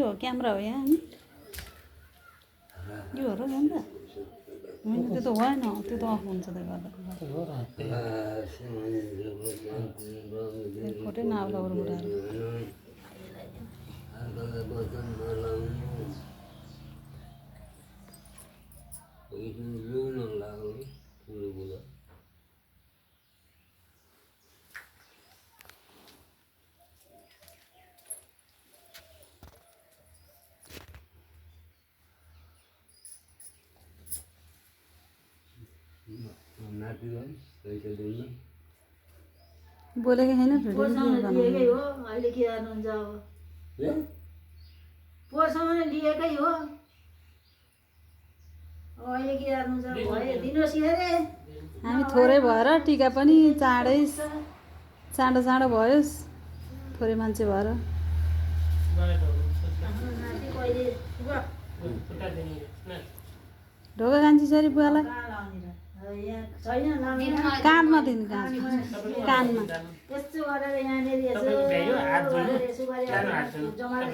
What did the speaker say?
हो क्यामेरा हो यहाँ अनि यो हो र क्यामेरा होइन त्यो त भएन त्यो त अफ हुन्छ त्यो गर्दा फोटै नआउला अरू कुराहरू बोलेको छैन लिएकै हो अहिले के गर्नुहुन्छ अब पोहोरसम्म लिएकै हो अहिले के गर्नुहुन्छ भयो दिनुहोस् अरे हामी थोरै भएर टिका पनि चाँडै चाँडो चाँडो भयो थोरै मान्छे भएर ढोका कान्छी छोरी बुवालाई कानमा दिनु कानमा यस्तो गरेर यहाँनिर यसो गरेर जमारा